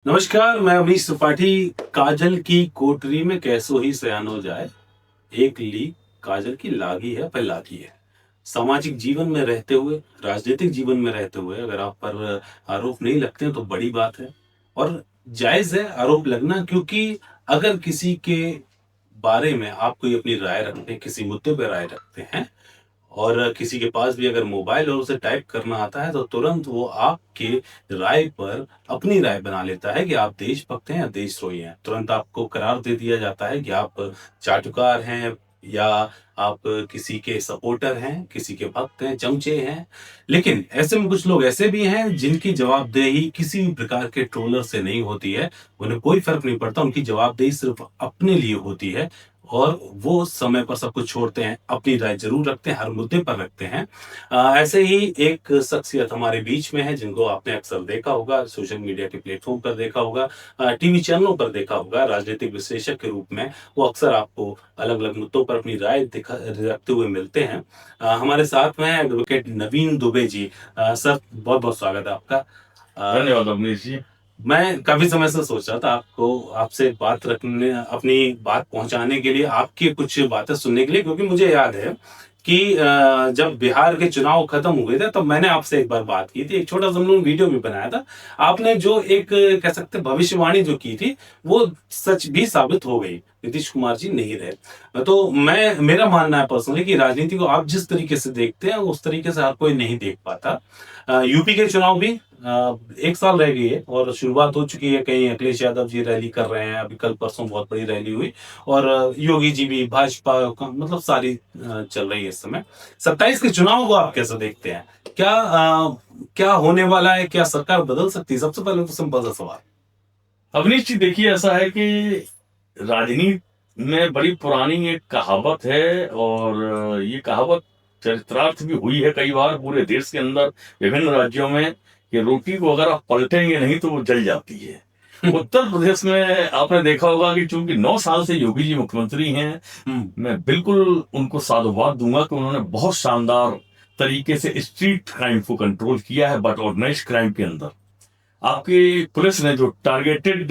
नमस्कार, मैं अवनीश त्रिपाठी। काजल की कोठरी में कैसो ही सयानो जाए, एक लीक काजल की लागी है पर लागी है। सामाजिक जीवन में रहते हुए, राजनीतिक जीवन में रहते हुए अगर आप पर आरोप नहीं लगते हैं तो बड़ी बात है और जायज़ है आरोप लगना, क्योंकि अगर किसी के बारे में आप कोई अपनी राय रखते हैं, किसी मुद्दे पे राय रखते हैं और किसी के पास भी अगर मोबाइल और उसे टाइप करना आता है तो तुरंत वो आपके राय पर अपनी राय बना लेता है कि आप देशभक्त हैं या देशद्रोही हैं। तुरंत आपको करार दे दिया जाता है कि आप चाटुकार हैं या आप किसी के सपोर्टर हैं, किसी के भक्त हैं, चमचे हैं। लेकिन ऐसे में कुछ लोग ऐसे भी हैं जिनकी जवाबदेही किसी भी प्रकार के ट्रोलर से नहीं होती है। उन्हें कोई फ़र्क नहीं पड़ता, उनकी जवाबदेही सिर्फ़ अपने लिए होती है और वो समय पर सब कुछ छोड़ते हैं, अपनी राय ज़रूर रखते हैं, हर मुद्दे पर रखते हैं। ऐसे ही एक शख्सियत हमारे बीच में है जिनको आपने अक्सर देखा होगा, सोशल मीडिया के प्लेटफ़ॉर्म पर देखा होगा, टीवी चैनलों पर देखा होगा, राजनीतिक विश्लेषक के रूप में वो अक्सर आपको अलग-अलग मुद्दों पर अपनी राय रखते हुए मिलते हैं। हमारे साथ में हैं एडवोकेट नवीन दुबे जी। सर, बहुत-बहुत स्वागत है आपका। अ धन्यवाद अवनीश जी। मैं काफ़ी समय से सोच रहा था आपसे बात रखने, अपनी बात पहुँचाने के लिए, आपकी कुछ बातें सुनने के लिए, क्योंकि मुझे याद है कि जब बिहार के चुनाव खत्म हुए थे तब मैंने आपसे एक बार बात की थी, एक छोटा-सा हमने वीडियो भी बनाया था। आपने जो एक कह सकते हैं भविष्यवाणी जो की थी, वो सच भी साबित हो गई। नीतीश कुमार जी नहीं रहे। तो मेरा मानना है पर्सनली कि राजनीति को आप जिस तरीके से देखते हैं, उस तरीके से हर कोई नहीं देख पाता। यूपी के चुनाव भी 1 साल रह गई है और शुरुआत हो चुकी है। कहीं अखिलेश यादव जी रैली कर रहे हैं, अभी कल परसों बहुत बड़ी रैली हुई और योगी जी भी, भाजपा का मतलब सारी चल रही है इस समय। 27 के चुनाव को आप कैसे देखते हैं? क्या होने वाला है? क्या सरकार बदल सकती है? सबसे पहले तो सिंपल सा सवाल। अवनीश जी देखिए, ऐसा है कि राजनीति में बड़ी पुरानी एक कहावत है और ये कहावत चरितार्थ भी हुई है कई बार पूरे देश के अंदर, विभिन्न राज्यों में, कि रोटी को अगर आप पलटेंगे नहीं तो वो जल जाती है। उत्तर प्रदेश में आपने देखा होगा कि चूंकि 9 साल से योगी जी मुख्यमंत्री हैं, मैं बिल्कुल उनको साधुवाद दूंगा कि उन्होंने बहुत शानदार तरीके से स्ट्रीट क्राइम को कंट्रोल किया है। बट ऑर्गेनाइज्ड क्राइम के अंदर आपकी पुलिस ने जो टारगेटेड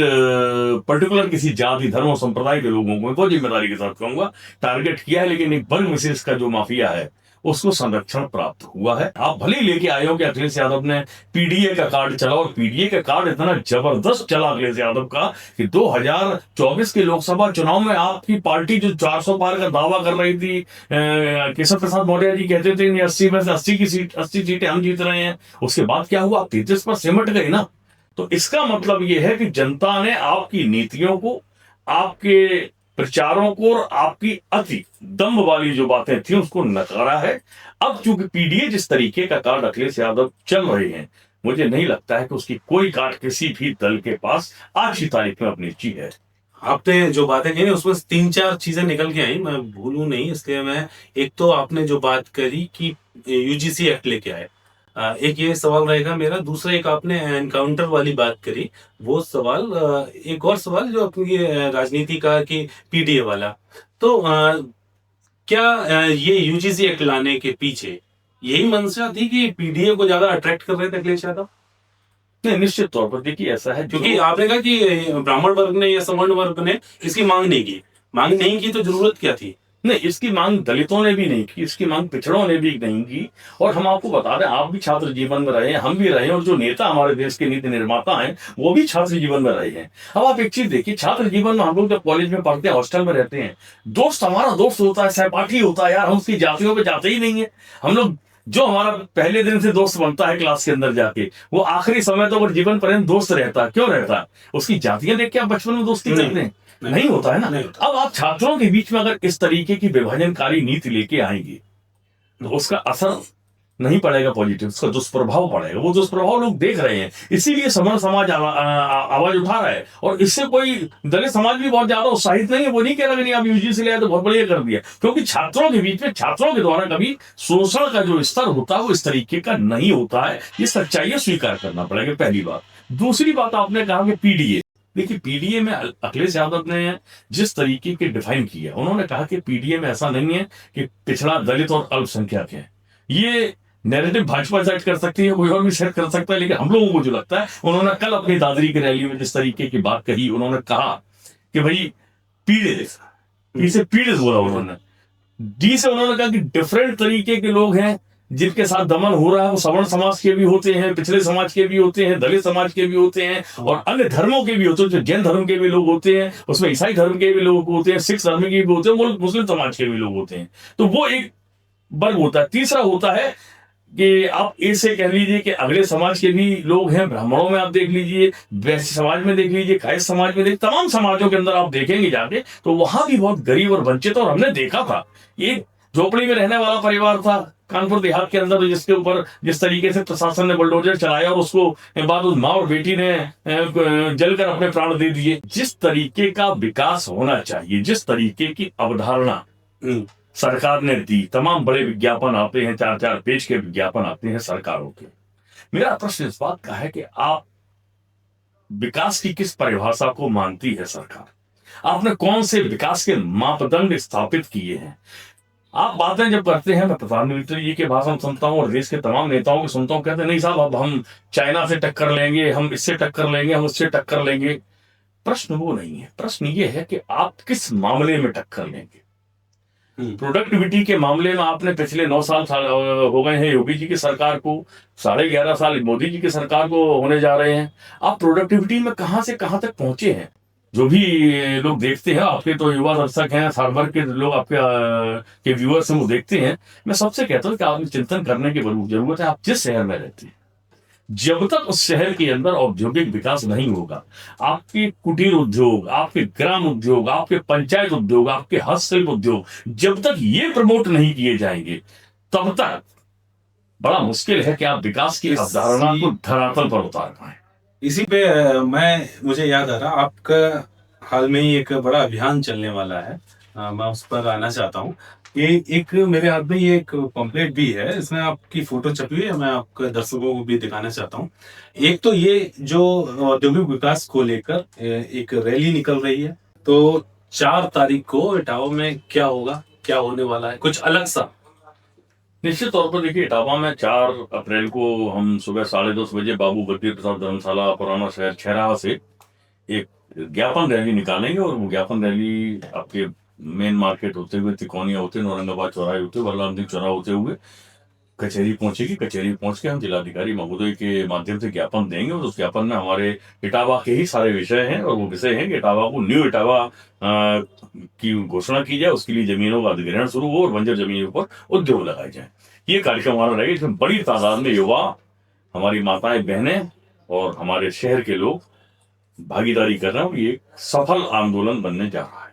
पर्टिकुलर किसी जाति, धर्म और संप्रदाय के लोगों को, मैं बहुत जिम्मेदारी के साथ कहूंगा, टारगेट किया है, लेकिन एक वर्ग विशेष का जो माफिया है उसको संरक्षण प्राप्त हुआ है। आप भले ही लेके आए हो कि अखिलेश यादव ने पीडीए का कार्ड चला, और पीडीए का कार्ड इतना जबरदस्त चला अखिलेश यादव का कि 2024 के लोकसभा चुनाव में आपकी पार्टी जो 400 पार का दावा कर रही थी, केशव प्रसाद मौर्य जी कहते थे 80 में से 80 सीटें हम जीत रहे हैं, उसके बाद क्या हुआ? 33 पर सिमट गई ना। तो इसका मतलब यह है कि जनता ने आपकी नीतियों को, आपके प्रचारों को और आपकी अति दम्भ वाली जो बातें थी उसको नकारा है। अब चूंकि पीडीए जिस तरीके का कार्ड अखिलेश यादव चल रहे हैं, मुझे नहीं लगता है कि उसकी कोई कार्ड किसी भी दल के पास आज की तारीख में अपनी ची है। आपने जो बातें कही ना उसमें 3-4 चीज़ें निकल के आई, मैं भूलूँ नहीं इसलिए मैं। एक तो आपने जो बात करी कि यूजीसी एक्ट लेके आए। एक ये सवाल रहेगा मेरा। दूसरा एक आपने एनकाउंटर वाली बात करी, वो सवाल। एक और सवाल जो अपनी राजनीति का कि पीडीए वाला। तो क्या ये यूजीसी एक्ट लाने के पीछे यही मंशा थी कि पीडीए को ज़्यादा अट्रैक्ट कर रहे थे अखिलेश यादव? नहीं, निश्चित तौर पर देखिए, ऐसा है क्योंकि जो आपने कहा कि ब्राह्मण वर्ग ने या सवर्ण वर्ग ने इसकी मांग नहीं की। मांग नहीं की तो जरूरत क्या थी? नहीं, इसकी मांग दलितों ने भी नहीं की, इसकी मांग पिछड़ों ने भी नहीं की। और हम आपको बता दें, आप भी छात्र जीवन में रहे हैं, हम भी रहे हैं, और जो नेता हमारे देश के नीति निर्माता हैं वो भी छात्र जीवन में रहे हैं। अब आप एक चीज देखिए, छात्र जीवन में हम लोग जब कॉलेज में पढ़ते हैं, हॉस्टल में रहते हैं, दोस्त हमारा दोस्त होता है, सहपाठी होता है यार, हम उसकी जातियों पे जाते ही नहीं है। हम लोग जो हमारा पहले दिन से दोस्त बनता है क्लास के अंदर जाके, वो आखिरी समय तो जीवन पर्यंत दोस्त रहता है। क्यों रहता है? उसकी जातियां देख के आप बचपन में दोस्ती करते हैं? नहीं होता है ना। अब आप छात्रों के बीच में अगर इस तरीके की विभाजनकारी नीति लेके आएंगे तो उसका असर नहीं पड़ेगा पॉजिटिव, उसका दुष्प्रभाव पड़ेगा। वो दुष्प्रभाव लोग देख रहे हैं, इसीलिए सवर्ण समाज आवाज उठा रहा है। और इससे कोई दलित समाज भी बहुत ज्यादा उत्साहित नहीं है। वो नहीं कह रहा कि नहीं आप यूजीसी ले आए तो बहुत बढ़िया कर दिया, क्योंकि छात्रों के बीच में, छात्रों के द्वारा कभी शोषण का जो स्तर होता है वो इस तरीके का नहीं होता है। ये सच्चाई स्वीकार करना पड़ेगा, पहली बात। दूसरी बात, आपने कहा कि पीडीए, देखिए पीडीए में अखिलेश यादव ने जिस तरीके के डिफाइन किया, उन्होंने कहा कि पीडीए में ऐसा नहीं है कि पिछड़ा, दलित और अल्पसंख्यक है। ये नैरेटिव भाजपा सेट कर सकती है, कोई और भी सेट कर सकता है, लेकिन हम लोगों को जो लगता है, उन्होंने कल अपनी दादरी की रैली में जिस तरीके की बात कही, उन्होंने कहा कि भाई पीड़ित, पी से पीड़ित बोला उन्होंने, डी से उन्होंने कहा कि डिफरेंट तरीके के लोग हैं जिनके साथ दमन हो रहा है, वो सवर्ण समाज के भी होते हैं, पिछले समाज के भी होते हैं, दलित समाज के भी होते हैं, और अन्य धर्मों के भी होते हैं, जो जैन धर्म के भी लोग होते हैं, उसमें ईसाई धर्म के भी लोग होते हैं, सिख धर्म के भी होते हैं, मुस्लिम समाज के भी लोग होते हैं। तो वो एक वर्ग होता है। तीसरा होता है कि आप ऐसे कह लीजिए कि अगले समाज के भी लोग हैं, ब्राह्मणों में आप देख लीजिए, वैश्य समाज में देख लीजिए, कायस्थ समाज में देख, तमाम समाजों के अंदर आप देखेंगे जाके तो वहां भी बहुत गरीब और वंचित, और हमने देखा था एक झोपड़ी में रहने वाला परिवार था कानपुर देहात के अंदर, जिसके ऊपर जिस तरीके से प्रशासन ने बुलडोजर चलाया और उसको बाद उस माँ और बेटी ने जलकर अपने प्राण दे दिए। जिस तरीके का विकास होना चाहिए, जिस तरीके की अवधारणा सरकार ने दी, तमाम बड़े विज्ञापन आते हैं, 4-4 पेज के विज्ञापन आते हैं सरकारों के। मेरा प्रश्न इस बात का है कि आप विकास की किस परिभाषा को मानती है सरकार? आपने कौन से विकास के मापदंड स्थापित किए हैं? आप बातें जब करते हैं, मैं प्रधानमंत्री जी के भाषण सुनता हूं और देश के तमाम नेताओं के सुनता हूं, कहते नहीं साहब अब हम चाइना से टक्कर लेंगे, हम इससे टक्कर लेंगे, हम उससे टक्कर लेंगे। प्रश्न वो नहीं है, प्रश्न ये है कि आप किस मामले में टक्कर लेंगे। प्रोडक्टिविटी के मामले में आपने पिछले 9 साल हो गए हैं योगी जी की सरकार को, 11.5 साल मोदी जी की सरकार को होने जा रहे हैं। आप प्रोडक्टिविटी में कहां से कहां तक पहुंचे हैं? जो भी लोग देखते हैं, आपके तो युवा दर्शक हैं, साल भर के लोग आपके के व्यूअर्स हैं, वो देखते हैं। मैं सबसे कहता हूं कि आपने चिंतन करने की जरूरत है। आप जिस शहर में रहते हैं, जब तक उस शहर के अंदर औद्योगिक विकास नहीं होगा, आपके कुटीर उद्योग, आपके ग्राम उद्योग, आपके पंचायत उद्योग, आपके हस्तशिल्प उद्योग, जब तक ये प्रमोट नहीं किए जाएंगे, तब तक बड़ा मुश्किल है कि आप विकास की अवधारणा को धरातल पर उतार पाए। इसी पे मुझे याद आ रहा, आपका हाल में ही एक बड़ा अभियान चलने वाला है, मैं उस पर आना चाहता हूँ। ये एक मेरे हाथ में ये एक पम्पलेट भी है, इसमें आपकी फोटो छपी हुई है, मैं आपके दर्शकों को भी दिखाना चाहता हूँ। एक तो ये जो औद्योगिक विकास को लेकर एक रैली निकल रही है, तो 4 तारीख को इटावा में क्या होगा, क्या होने वाला है, कुछ अलग सा? निश्चित तौर पर देखिए, इटावा में 4 अप्रैल को हम सुबह 10:30 बजे बाबू बलबीर प्रसाद धर्मशाला पुराना शहर छहराहा से एक ज्ञापन रैली निकालेंगे, और वो ज्ञापन रैली आपके मेन मार्केट होते हुए, तिकोनिया होते हुए, औरंगाबाद चौराहे होते हुए, बलराम सिंह चौराहा होते हुए कचहरी पहुंचेगी। कचहरी पहुंच के हम जिलाधिकारी महोदय के माध्यम से ज्ञापन देंगे, और उस ज्ञापन में हमारे इटावा के ही सारे विषय हैं, और वो विषय हैं कि इटावा को न्यू इटावा की घोषणा की जाए, उसके लिए जमीनों का अधिग्रहण शुरू हो और बंजर जमीनों पर उद्योग लगाए जाए। ये कार्यक्रम हमारा रहेगा, इसमें बड़ी तादाद में युवा, हमारी माताएं बहनें और हमारे शहर के लोग भागीदारी कर रहे हैं। ये एक सफल आंदोलन बनने जा रहा है।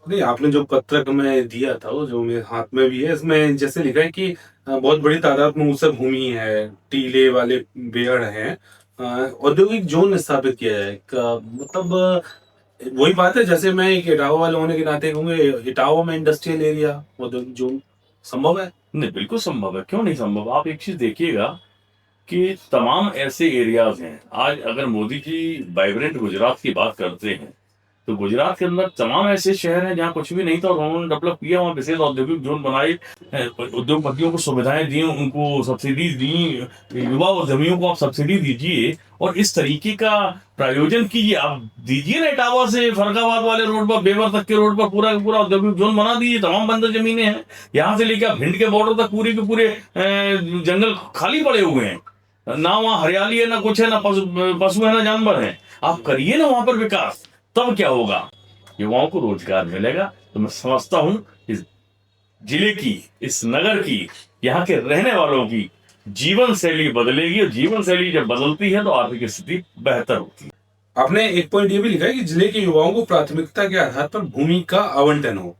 नहीं, आपने जो पत्रक में दिया था, वो जो मेरे हाथ में भी है, इसमें जैसे लिखा है कि बहुत बड़ी तादाद में ऊसर भूमि है, टीले वाले पेड़ हैं, औद्योगिक जोन स्थापित किया जाए का मतलब वही बात है। जैसे मैं एक इटावा वाले होने के नाते कहूँगा, इटावा में इंडस्ट्रियल एरिया, औद्योगिक जोन संभव है? नहीं, बिल्कुल संभव है, क्यों नहीं संभव। आप एक चीज देखिएगा कि तमाम ऐसे एरियाज हैं। आज अगर मोदी जी वाइब्रेंट गुजरात की बात करते हैं, तो गुजरात के अंदर तमाम ऐसे शहर हैं जहाँ कुछ भी नहीं था और उन्होंने डेवलप किया, वहाँ विशेष औद्योगिक जोन बनाए, उद्योगपतियों को सुविधाएं दी, उनको सब्सिडी दी, युवा उद्यमियों को आप सब्सिडी दीजिए और इस तरीके का प्रायोजन कीजिए। आप दीजिए ना, इटावा से फरगाबाद वाले रोड पर, बेवर तक के रोड पर पूरा पूरा औद्योगिक जोन बना दीजिए। तमाम बंजर जमीनें हैं, यहाँ से लेकर भिंड के बॉर्डर तक पूरे के पूरे जंगल खाली पड़े हुए हैं, ना वहाँ हरियाली है, ना कुछ है, ना पशु है, ना जानवर है। आप करिए ना वहां पर विकास, तब क्या होगा, युवाओं को रोजगार मिलेगा। तो मैं समझता हूं इस जिले की, इस नगर की, यहाँ के रहने वालों की जीवन शैली बदलेगी, और जीवन शैली जब बदलती है तो आर्थिक स्थिति बेहतर होती है। आपने एक पॉइंट ये भी लिखा है कि जिले के युवाओं को प्राथमिकता के आधार पर भूमि का आवंटन हो,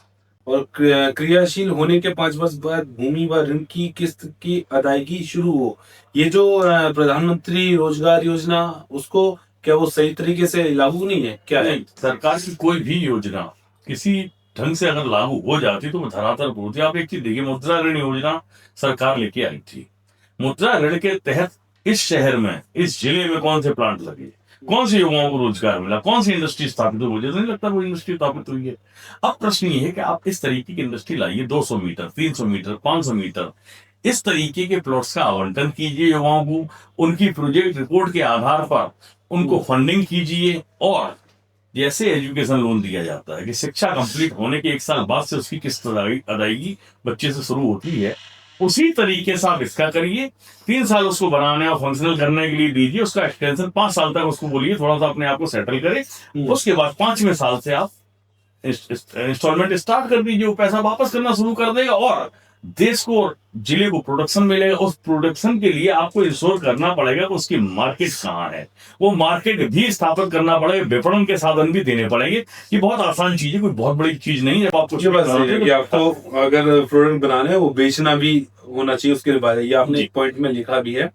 और क्रियाशील होने के 5 वर्ष बाद भूमि व ऋण की किस्त की अदायगी शुरू हो। ये जो प्रधानमंत्री रोजगार योजना, उसको क्या वो सही तरीके से लागू नहीं है क्या? नहीं, सरकार की कोई भी योजना किसी ढंग से अगर लागू हो जाती तो वो धरातल पर होती। आप एक चीज देखिए, मुद्रा ऋण योजना सरकार लेके आई थी। मुद्रा ऋण के तहत इस शहर में, इस जिले में कौन से प्लांट लगे, कौन से युवाओं को रोजगार मिला, कौन सी इंडस्ट्री स्थापित हुई? मुझे तो नहीं लगता वो इंडस्ट्री स्थापित हुई है। अब प्रश्न ये है कि आप इस तरीके की इंडस्ट्री लाइए, 200 मीटर, 300 मीटर, 500 मीटर, इस तरीके के प्लॉट्स का आवंटन कीजिए युवाओं को, उनकी प्रोजेक्ट रिपोर्ट के आधार पर उनको फंडिंग कीजिए, और जैसे एजुकेशन लोन दिया जाता है कि शिक्षा कंप्लीट होने के 1 साल बाद से उसकी किस्त अदायगी बच्चे से शुरू होती है, उसी तरीके से आप इसका करिए। 3 साल उसको बनाने और फंक्शनल करने के लिए दीजिए, उसका एक्सटेंशन 5 साल तक उसको बोलिए थोड़ा सा अपने आप को सेटल करे। उसके बाद 5वें साल से आप इंस्टॉलमेंट स्टार्ट कर दीजिए, वो पैसा वापस करना शुरू कर देगा और देश को और जिले को प्रोडक्शन मिलेगा। उस प्रोडक्शन के लिए आपको इंश्योर करना पड़ेगा कि उसकी मार्केट कहाँ है, वो मार्केट भी स्थापित करना पड़ेगा, विपणन के साधन भी देने पड़ेंगे। ये बहुत आसान चीज है, कोई बहुत बड़ी चीज नहीं है। आपको ये बात सही है कि आपको अगर प्रोडक्ट बनाना है वो बेचना भी होना चाहिए उसके बाद। ये आपने एक पॉइंट में लिखा भी है।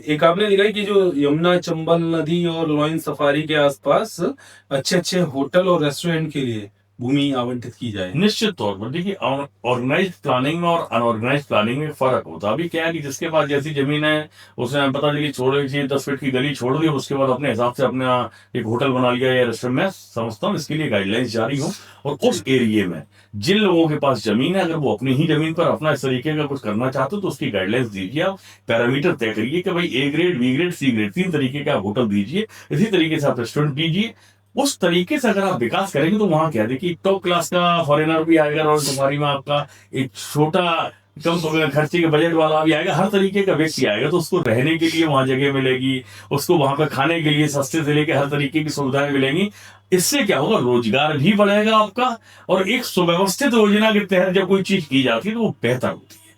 एक आपने लिखा है कि जो यमुना चंबल नदी और लॉयन सफारी के आसपास अच्छे अच्छे होटल और रेस्टोरेंट के लिए भूमि आवंटित की जाए। निश्चित तौर पर देखिए, ऑर्गेनाइज प्लानिंग और अनऑर्गेनाइज प्लानिंग में फर्क होता है। अभी क्या है कि जिसके पास जैसी जमीन है उसने पता चली छोड़ दी, 10 फीट की गली छोड़ दी, उसके बाद अपने हिसाब से अपना एक होटल बना लिया या रेस्टोरेंट। मैं समझता हूँ इसके लिए गाइडलाइंस जारी हो, और उस एरिया में जिन लोगों के पास जमीन है, अगर वो अपनी ही जमीन पर अपना इस तरीके का कुछ करना चाहते हो तो उसकी गाइडलाइंस दीजिए। आप पैरामीटर तय करिए कि भाई A grade, B grade, C grade 3 तरीके का होटल दीजिए, इसी तरीके से आप रेस्टोरेंट दीजिए। उस तरीके से अगर आप विकास करेंगे तो वहां क्या देखिए, टॉप क्लास का फॉरेनर भी आएगा और तुम्हारी में आपका एक छोटा कम खर्चे के बजट वाला भी आएगा, हर तरीके का व्यक्ति आएगा। तो उसको रहने के लिए वहां जगह मिलेगी, उसको वहां पर खाने के लिए सस्ते से लेकर हर तरीके की सुविधाएं मिलेंगी। इससे क्या होगा, रोजगार भी बढ़ेगा आपका, और एक सुव्यवस्थित योजना के तहत जब कोई चीज की जाती है तो वो बेहतर होती है।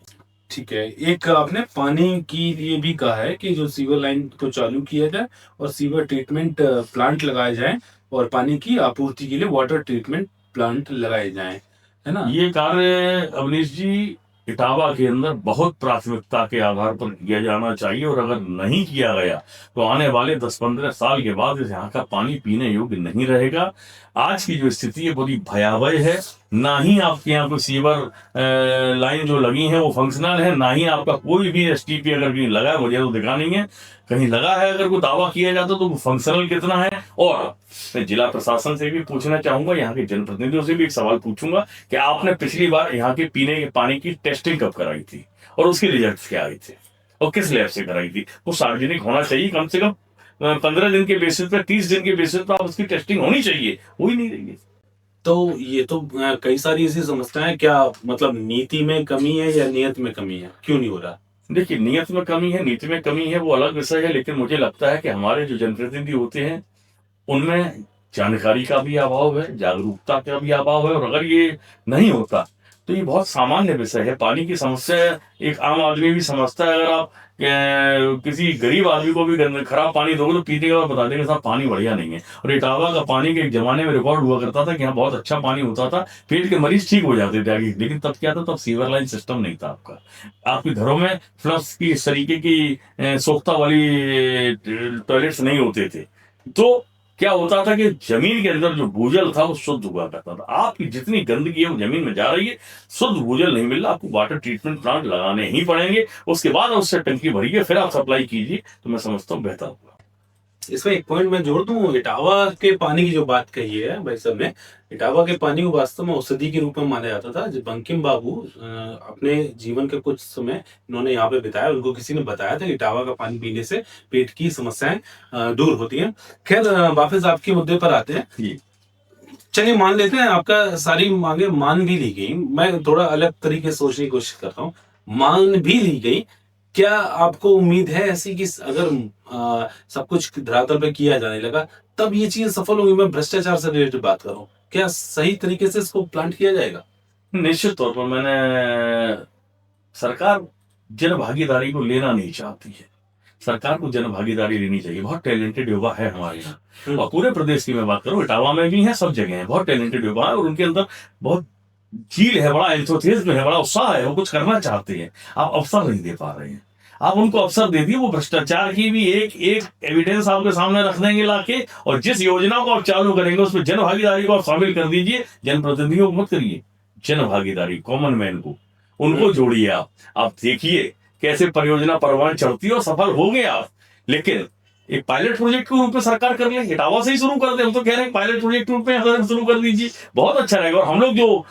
ठीक है। एक आपने पानी के लिए भी कहा है कि जो सीवर लाइन को चालू किया जाए और सीवर ट्रीटमेंट प्लांट लगाए जाएं और पानी की आपूर्ति के लिए वाटर ट्रीटमेंट प्लांट लगाए जाएं, है ना। ये कार्य अवनीश जी इटावा के अंदर बहुत प्राथमिकता के आधार पर किया जाना चाहिए, और अगर नहीं किया गया तो आने वाले 10-15 साल के बाद इस यहाँ का पानी पीने योग्य नहीं रहेगा। आज की जो स्थिति है बड़ी भयावह है। ना ही आपके यहाँ कोई सीवर लाइन जो लगी है वो फंक्शनल है, ना ही आपका कोई भी STP अगर कहीं लगा है, मुझे तो दिखा नहीं है कहीं लगा है। अगर कोई दावा किया जाता तो फंक्शनल कितना है। और मैं जिला प्रशासन से भी पूछना चाहूंगा, यहाँ के जनप्रतिनिधियों से भी एक सवाल पूछूंगा कि आपने पिछली बार यहाँ के पीने के पानी की टेस्टिंग कब कराई थी और उसके रिजल्ट क्या आए थे और किस लैब से कराई थी। वो सार्वजनिक होना चाहिए। कम से कम 15 दिन के बेसिस पे, 30 दिन के बेसिस पे आप उसकी टेस्टिंग होनी चाहिए, हो ही नहीं रही है। तो ये तो कई सारी ऐसी समस्याएं, क्या मतलब नीति में कमी है या नियत में कमी है, क्यों नहीं हो रहा। देखिए, नियत में कमी है, नीति में कमी है, वो अलग विषय है। लेकिन मुझे लगता है कि हमारे जो जनप्रतिनिधि होते हैं उनमें जानकारी का भी अभाव है, जागरूकता का भी अभाव है। और अगर ये नहीं होता तो ये बहुत सामान्य विषय है। पानी की समस्या एक आम आदमी भी समझता है। अगर आप किसी गरीब आदमी को भी खराब पानी दोगे तो पीने के बाद बता देंगे साहब पानी बढ़िया नहीं है। और इटावा का पानी के एक जमाने में रिकॉर्ड हुआ करता था कि यहाँ बहुत अच्छा पानी होता था, पेट के मरीज ठीक हो जाते थे आगे। लेकिन तब क्या था, तब सीवर लाइन सिस्टम नहीं था आपका। आपके घरों में फ्लश की इस तरीके की सोख्ता वाली टॉयलेट्स नहीं होते थे। तो क्या होता था कि जमीन के अंदर जो भूजल था वो शुद्ध हुआ करता था। आपकी जितनी गंदगी है वो जमीन में जा रही है, शुद्ध भूजल नहीं मिल रहा, आपको वाटर ट्रीटमेंट प्लांट लगाने ही पड़ेंगे। उसके बाद उससे टंकी भरिए, फिर आप सप्लाई कीजिए, तो मैं समझता हूँ बेहतर होगा। इसमें एक पॉइंट मैं जोड़ दूं, इटावा के पानी की जो बात कही है भाई साहब ने, इटावा के पानी को वास्तव में औषधि के रूप में माना जाता था। जब बंकिम बाबू अपने जीवन के कुछ समय इन्होंने यहाँ पे बिताया, उनको किसी ने बताया था इटावा का पानी पीने से पेट की समस्याएं दूर होती हैं। खैर वापस आपके मुद्दे पर आते हैं। चलिए मान लेते हैं आपका सारी मांगे मान भी ली गई। मैं थोड़ा अलग तरीके से सोचने की कोशिश करता हूँ। मान भी ली गई, क्या आपको उम्मीद है ऐसी कि अगर सब कुछ धरातल पे किया जाने लगा तब ये चीज सफल होगी। मैं भ्रष्टाचार से रिलेटेड बात कर रहा हूँ, क्या सही तरीके से इसको प्लांट किया जाएगा। निश्चित तौर पर सरकार जन भागीदारी को लेना नहीं चाहती है। सरकार को जन भागीदारी लेनी चाहिए। बहुत टैलेंटेड युवा है हमारे यहाँ, और पूरे प्रदेश की मैं बात करूँ, इटावा में भी है, सब जगह है। बहुत टैलेंटेड युवा है और उनके अंदर बहुत झील है, बड़ा एंथुसियाज्म है, बड़ा उत्साह है, वो कुछ करना चाहते हैं। आप अवसर नहीं दे पा रहे हैं। आप उनको अवसर दे दिए, वो भ्रष्टाचार की भी एक एक एविडेंस आपके सामने रख देंगे लाके, और जिस योजना को आप चालू करेंगे उसमें जन भागीदारी को आप शामिल कर दीजिए। जनप्रतिनिधियों को मत करिए, जन भागीदारी, कॉमन मैन को, उनको जोड़िए। आप देखिए कैसे परियोजना परवान चढ़ती है और सफल हो गए आप। लेकिन एक पायलट प्रोजेक्ट के रूप में सरकार कर ले, इटावा से ही शुरू कर दे। हम तो कह रहे हैं पायलट प्रोजेक्ट के रूप में शुरू कर दीजिए, बहुत अच्छा रहेगा। और हम लोग जो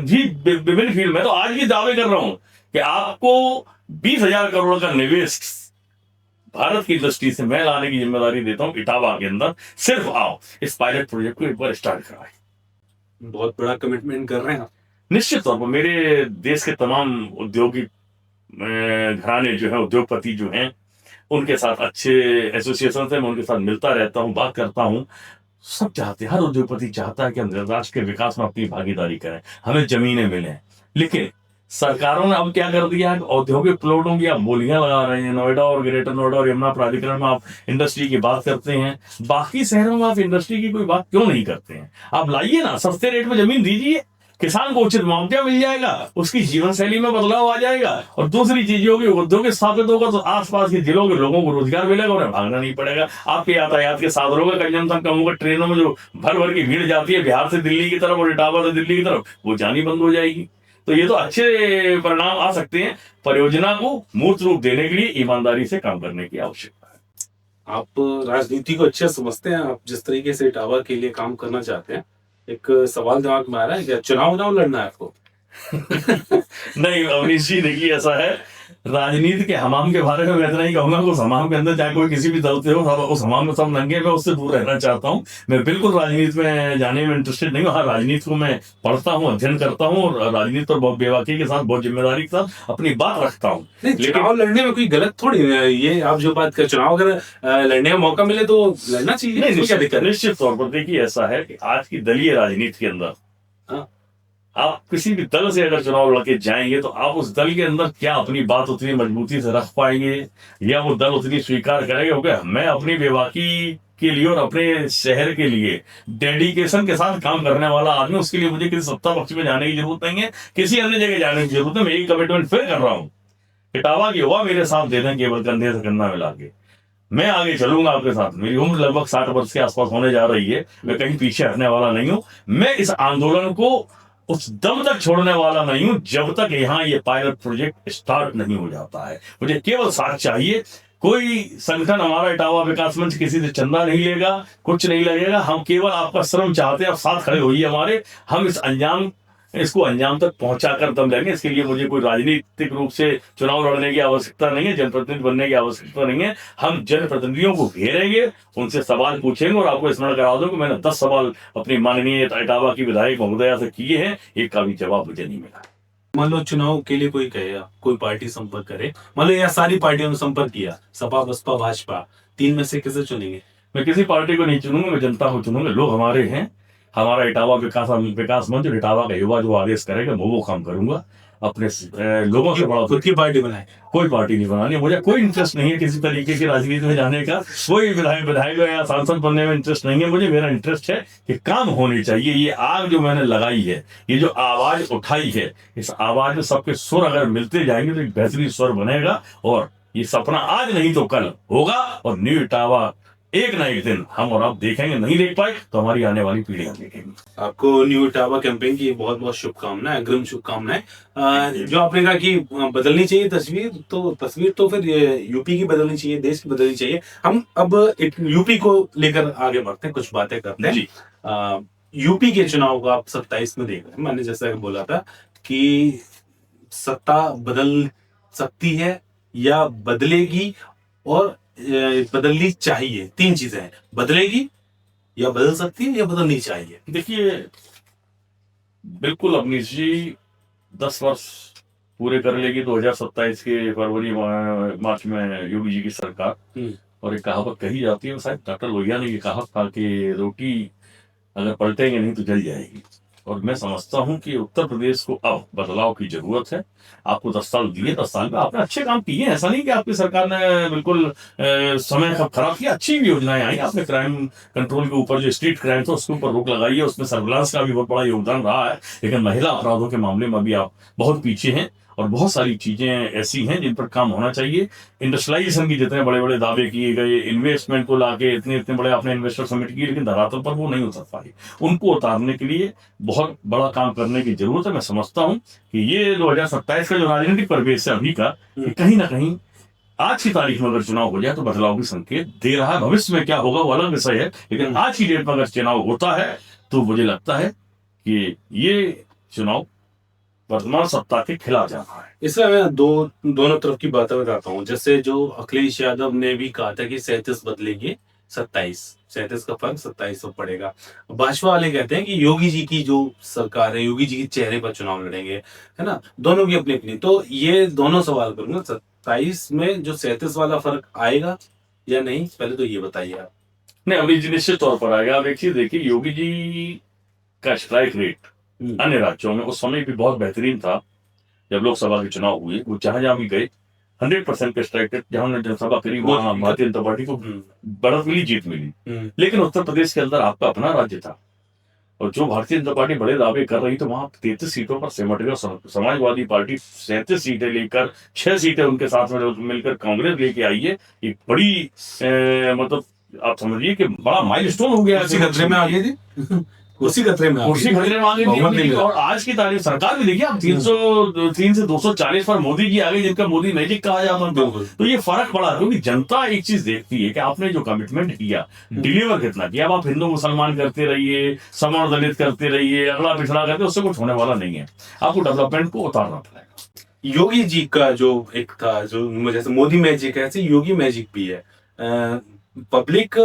भी विभिन्न फील्ड में, तो आज भी दावे कर रहा हूँ कि आपको 20,000 करोड़ का निवेश भारत की इंडस्ट्री से मैं लाने की जिम्मेदारी देता हूं इटावा के अंदर। सिर्फ आओ इस पायलट प्रोजेक्ट को एक बार स्टार्ट कराएं। बहुत बड़ा कमिटमेंट कर रहे हैं आप। निश्चित तौर पर मेरे देश के तमाम औद्योगिक घराने जो है, उद्योगपति जो हैं, उनके साथ अच्छे एसोसिएशन से मैं उनके साथ मिलता रहता हूँ, बात करता हूँ। सब चाहते हैं, हर उद्योगपति चाहता है कि हम राष्ट्र के विकास में अपनी भागीदारी करें, हमें जमीनें मिलें। लेकिन सरकारों ने अब क्या कर दिया है, औद्योगिक प्लॉटों की आप बोलियां लगा रहे हैं। नोएडा और ग्रेटर नोएडा और यमुना प्राधिकरण में आप इंडस्ट्री की बात करते हैं, बाकी शहरों में आप इंडस्ट्री की कोई बात क्यों नहीं करते हैं? आप लाइए ना, सस्ते रेट में जमीन दीजिए, किसान को उचित मुआवजा मिल जाएगा, उसकी जीवन शैली में बदलाव आ जाएगा, और दूसरी चीजों की उद्योग स्थापित होगा तो आसपास के जिलों के लोगों को रोजगार मिलेगा, उन्हें भागना नहीं पड़ेगा। आपके यातायात के साधनों का कंजम्पशन कम होगा, ट्रेनों में जो भर भर की भीड़ जाती है बिहार से दिल्ली की तरफ और इटावा से दिल्ली की तरफ, वो जानी बंद हो जाएगी। तो ये तो अच्छे परिणाम आ सकते हैं। परियोजना को मूर्त रूप देने के लिए ईमानदारी से काम करने की आवश्यकता है। आप राजनीति को अच्छे समझते हैं, आप जिस तरीके से इटावा के लिए काम करना चाहते हैं, एक सवाल दिमाग में आ रहा है, क्या चुनाव लड़ना है आपको? नहीं अवनीश जी, देखिए ऐसा है, राजनीति के हमाम के बारे में मैं इतना ही कहूंगा कि उस हमाम के अंदर चाहे कोई किसी भी दल से हो, उस हमाम में सब नंगे, मैं उससे दूर रहना चाहता हूँ। मैं बिल्कुल राजनीति में जाने में इंटरेस्टेड नहीं हूँ। हाँ, राजनीति को मैं पढ़ता हूँ, अध्ययन करता हूँ, और राजनीति पर बहुत बेबाकी के साथ, बहुत जिम्मेदारी के साथ अपनी बात रखता हूँ। लेकिन चुनाव लड़ने में कोई गलत थोड़ी है। ये आप जो बात कर, चुनाव अगर लड़ने का मौका मिले तो लड़ना चाहिए, नहीं, क्या दिक्कत? निश्चित तौर पर देखिए ऐसा है कि आज की दलीय राजनीति के अंदर आप किसी भी दल से अगर चुनाव लड़के जाएंगे तो आप उस दल के अंदर क्या अपनी बात उतनी मजबूती से रख पाएंगे, या वो दल उतनी स्वीकार करेगा? क्योंकि मैं अपनी बेबाकी के लिए और अपने शहर के लिए डेडिकेशन के साथ काम करने वाला आदमी, उसके लिए मुझे किसी सत्ता पक्ष में जाने की जरूरत नहीं है, किसी अन्य जगह जाने की जरूरत है। मैं यही कमिटमेंट फिर कर रहा हूँ, इटावा की युवा मेरे साथ दे दें, केवल कंधे से कंधा मिला के मैं आगे चलूंगा आपके साथ। मेरी उम्र लगभग 60 वर्ष के आसपास होने जा रही है, मैं कहीं पीछे हटने वाला नहीं हूं। मैं इस आंदोलन को उस दम तक छोड़ने वाला नहीं हूं जब तक यहाँ ये पायलट प्रोजेक्ट स्टार्ट नहीं हो जाता है। मुझे केवल साथ चाहिए। कोई संगठन, हमारा इटावा विकास मंच किसी से चंदा नहीं लेगा, कुछ नहीं लगेगा। हम केवल आपका श्रम चाहते हैं, आप साथ खड़े होइए हमारे। हम इसको अंजाम तक पहुंचाकर दम लेंगे। इसके लिए मुझे कोई राजनीतिक रूप से चुनाव लड़ने की आवश्यकता नहीं है, जनप्रतिनिधि बनने की आवश्यकता नहीं है। हम जनप्रतिनिधियों को घेरेंगे, उनसे सवाल पूछेंगे, और आपको स्मरण करा दूं कि मैंने 10 सवाल अपनी माननीय इटावा की विधायक महोदया से किए हैं, एक का भी जवाब मुझे नहीं मिला। मान लो चुनाव के लिए कोई कहे, कोई पार्टी संपर्क करे, मान लो या सारी पार्टियों ने संपर्क किया, सपा बसपा भाजपा, 3 में से किसे चुनेंगे? मैं किसी पार्टी को नहीं चुनूंगा, मैं जनता को चुनूंगा। लोग हमारे हैं, हमारा इटावा विकास मंच और इटावा का युवा जो आदेश करेगा मैं वो काम करूंगा। अपने लोगों से बड़ा खुद की पार्टी बनाए? कोई पार्टी नहीं बनानी, मुझे कोई इंटरेस्ट नहीं है किसी तरीके की राजनीति में जाने का। कोई विधायक या सांसद बनने में इंटरेस्ट नहीं है मुझे। मेरा इंटरेस्ट है कि काम होनी चाहिए। ये आग जो मैंने लगाई है, ये जो आवाज उठाई है, इस आवाज में सबके सुर अगर मिलते जाएंगे तो एक बेहतरीन स्वर बनेगा, और ये सपना आज नहीं तो कल होगा। और न्यू इटावा एक ना एक दिन हम और आप देखेंगे। नहीं देख पाए तो हमारी आने वाली पीढ़ियां देखेंगी। आपको न्यू इटावा कैंपेन की बहुत बहुत शुभकामनाएं, अग्रिम शुभकामनाएं। जो आपने कहा कि बदलनी चाहिए तस्वीर, तो तस्वीर तो फिर यूपी की बदलनी चाहिए, देश की बदलनी चाहिए। हम अब यूपी को लेकर आगे बढ़ते हैं, कुछ बातें करते हैं। यूपी के चुनाव को आप 27 में देख रहे हैं। मैंने जैसा बोला था कि सत्ता बदल सकती है या बदलेगी, और बदलनी चाहिए। 3 चीजें हैं, बदलेगी या बदल सकती है या बदलनी चाहिए। देखिए बिल्कुल अवनीश जी, 10 वर्ष पूरे कर लेगी 2027 के फरवरी मार्च में योगी जी की सरकार। और एक कहावत कही जाती है, शायद डॉक्टर लोहिया ने ये कहा था कि रोटी अगर पलटेंगे नहीं तो जल जाएगी। और मैं समझता हूं कि उत्तर प्रदेश को अब बदलाव की जरूरत है। आपको 10 साल दिए, 10 साल में आपने अच्छे काम किए। ऐसा नहीं कि आपकी सरकार ने बिल्कुल समय खराब किया। अच्छी योजनाएं आई। आपने क्राइम कंट्रोल के ऊपर, जो स्ट्रीट क्राइम था उसके ऊपर रोक लगाई है, उसमें सर्विलांस का भी बहुत बड़ा योगदान रहा है। लेकिन महिला अपराधों के मामले में भी आप बहुत पीछे हैं, और बहुत सारी चीजें ऐसी हैं जिन पर काम होना चाहिए। इंडस्ट्रियलाइजेशन की जितने बड़े बड़े दावे किए गए, इन्वेस्टमेंट को लाके इतने बड़े आपने इन्वेस्टर समिट किए, लेकिन धरातल पर वो नहीं उतर पाई। उनको उतारने के लिए बहुत बड़ा काम करने की जरूरत है। मैं समझता हूं कि ये 2027 का जो राजनीतिक परिवेश है अभी का, कहीं ना कहीं आज की तारीख में अगर चुनाव हो जाए तो बदलाव की संकेत दे रहा है। भविष्य में क्या होगा वो अलग विषय है, लेकिन आज की डेट में अगर चुनाव होता है तो मुझे लगता है कि ये चुनाव वर्तमान सत्ता के खिलाफ जाना है। इसमें मैं दोनों तरफ की बातें बताता हूँ। जैसे जो अखिलेश यादव ने भी कहा था कि 37 बदलेंगे 27, 37 का फर्क 27 में पड़ेगा। भाजपा वाले कहते हैं कि योगी जी की जो सरकार है, योगी जी के चेहरे पर चुनाव लड़ेंगे, है ना। दोनों की अपनी अपनी। तो ये दोनों सवाल करूंगा, 27 में जो 37 वाला फर्क आएगा या नहीं, पहले तो ये बताइए आप। नहीं, अभी जी निश्चित तौर पर आएगा। आप एक चीज देखिए, योगी जी का स्ट्राइक रेट अन्य राज्यों में उस समय भी बहुत बेहतरीन था जब लोकसभा के चुनाव हुए। वो जहां जहां भी गए 100% का स्ट्राइक रेट, जहां उन्होंने जनसभा करी वहां भारतीय जनता पार्टी को बढ़त मिली, जीत मिली। लेकिन उत्तर प्रदेश के अंदर आपका अपना राज्य था और जो भारतीय जनता पार्टी बड़े दावे कर रही, तो वहां 33 सीटों पर सिमट गए। समाजवादी पार्टी 37 सीटें लेकर 6 सीटें उनके साथ में मिलकर कांग्रेस लेके आई है। एक बड़ी मतलब आप समझिए कि बड़ा माइलस्टोन हो गया। उसी खतरे में आ गई थी उसी खतरे में कुर्सी खतरे में आ गई थी। और आज की तारीख सरकार भी देखिए, आप 303 से 240 पर मोदी जी आ गए, जिनका मोदी मैजिक कहा जाता था। तो ये फर्क पड़ा, क्योंकि जनता एक चीज देखती है कि आपने जो कमिटमेंट किया, डिलीवर कितना किया। अब आप हिंदू मुसलमान करते रहिए, सवर्ण दलित करते रहिए, अगला पिछड़ा करते, उससे कुछ होने वाला नहीं है। आपको डेवलपमेंट को उतारना पड़ेगा। योगी जी का जो एक था, जो जैसे मोदी मैजिक है, ऐसे योगी मैजिक भी है। पब्लिक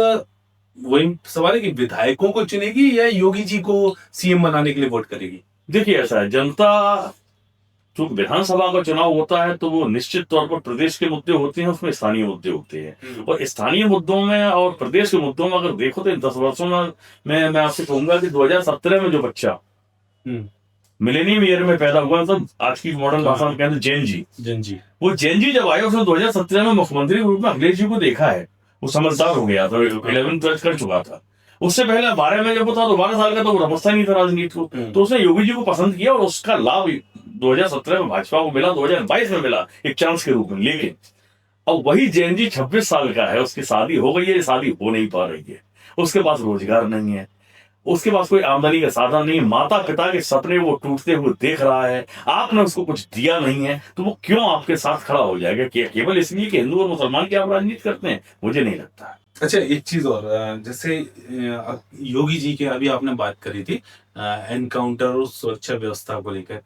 वही सवाल है कि विधायकों को चुनेगी या योगी जी को सीएम बनाने के लिए वोट करेगी। देखिए ऐसा है, जनता जो विधानसभा का चुनाव होता है तो वो निश्चित तौर पर प्रदेश के मुद्दे होते हैं, उसमें स्थानीय मुद्दे होते हैं। और स्थानीय मुद्दों में और प्रदेश के मुद्दों में अगर देखो तो इन 10 वर्षों में मैं आपसे कहूंगा कि 2017 में जो बच्चा मिलेनियम ईयर में पैदा हुआ, मतलब आज की मॉडर्न भाषा में कहते हैं जेन जी, वो जेन जी जब आया उसने 2017 में मुख्यमंत्री के रूप में अखिलेश जी को देखा है। वो समझदार हो गया था, 11th कर चुका था। उससे पहले 12 में जब वो था तो 12 साल का, तो वो रमस्ता नहीं था राजनीति को। तो उसने योगी जी को पसंद किया और उसका लाभ 2017 में भाजपा को मिला, 2022 में मिला एक चांस के रूप में। लेकिन अब वही जैन जी 26 साल का है, उसकी शादी हो गई है, शादी हो नहीं पा रही है, उसके पास रोजगार नहीं है, उसके पास कोई आमदनी का साधन नहीं है, माता पिता के सपने वो टूटते हुए देख रहा है, आपने उसको कुछ दिया नहीं है, तो वो क्यों आपके साथ खड़ा हो जाएगा? केवल इसलिए कि हिंदू और मुसलमान की आप राजनीति करते हैं? मुझे नहीं लगता है। अच्छा, एक चीज और, जैसे योगी जी के अभी आपने बात करी थी एनकाउंटर और सुरक्षा व्यवस्था को लेकर।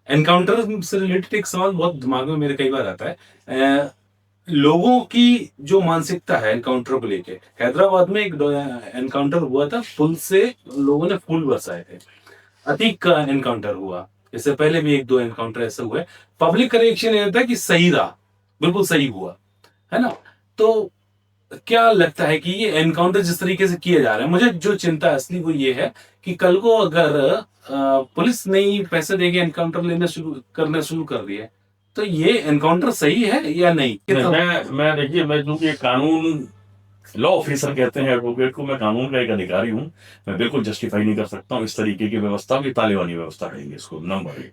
एनकाउंटर से रिलेटेड एक सवाल बहुत दिमाग में मेरे कई बार आता है। लोगों की जो मानसिकता है एनकाउंटर को लेके, हैदराबाद में एक एनकाउंटर हुआ था, पुल से लोगों ने फूल बरसाए थे। अतीक का एनकाउंटर हुआ, इससे पहले भी 1-2 एनकाउंटर ऐसे हुए। पब्लिक का रिएक्शन ये था कि सही रहा, बिल्कुल सही हुआ, है ना। तो क्या लगता है कि ये एनकाउंटर जिस तरीके से किए जा रहे हैं, मुझे जो चिंता असली वो ये है कि कल को अगर पुलिस नहीं पैसे देके एनकाउंटर करना शुरू कर दिए, तो ये एनकाउंटर सही है या नहीं? मैं देखिए, मैं क्योंकि कानून लॉ ऑफिसर कहते हैं एडवोकेट को, मैं कानून का एक अधिकारी हूं, मैं बिल्कुल जस्टिफाई नहीं कर सकता हूं इस तरीके की व्यवस्था की। तालिबानी व्यवस्था कहेंगे इसको। नंबर 1,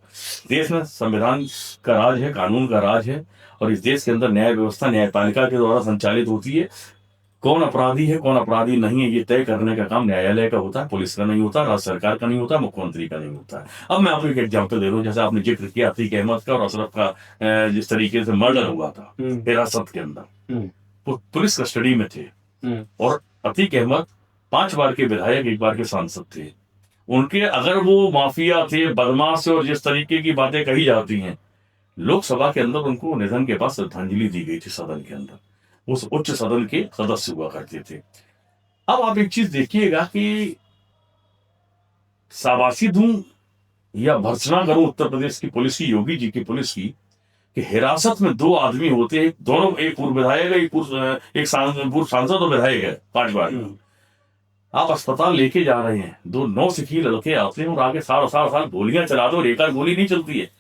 देश में संविधान का राज है, कानून का राज है, और इस देश के अंदर न्याय व्यवस्था न्यायपालिका के द्वारा संचालित होती है। कौन अपराधी है कौन अपराधी नहीं है, ये तय करने का काम न्यायालय का होता है, पुलिस का नहीं होता, राज्य सरकार का नहीं होता, मुख्यमंत्री का नहीं होता है। अब मैं आपको एक एग्जाम्पल दे रहा हूँ, जैसे आपने जिक्र किया अतीक अहमद का और अशरफ का जिस तरीके से मर्डर हुआ था हिरासत के अंदर, वो पुलिस कस्टडी में थे। और अतीक अहमद 5 बार के विधायक, 1 बार के सांसद थे। उनके अगर वो माफिया थे, बदमाश और जिस तरीके की बातें कही जाती हैं, लोकसभा के अंदर उनको निधन के बाद श्रद्धांजलि दी गई थी सदन के अंदर, उस उच्च सदन के सदस्य हुआ करते थे। अब आप एक चीज देखिएगा कि शाबाशी दूं या भर्त्सना करूं उत्तर प्रदेश की पुलिस की, योगी जी की पुलिस की, कि हिरासत में 2 आदमी होते हैं, दोनों एक पूर्व विधायक है, एक पूर्व सांसद और विधायक है 5 बार। आप अस्पताल लेके जा रहे हैं, 2 नौसिखिए लड़के आते हैं और आगे साल गोलियां चला दो, और एक आध गोली नहीं चलती है,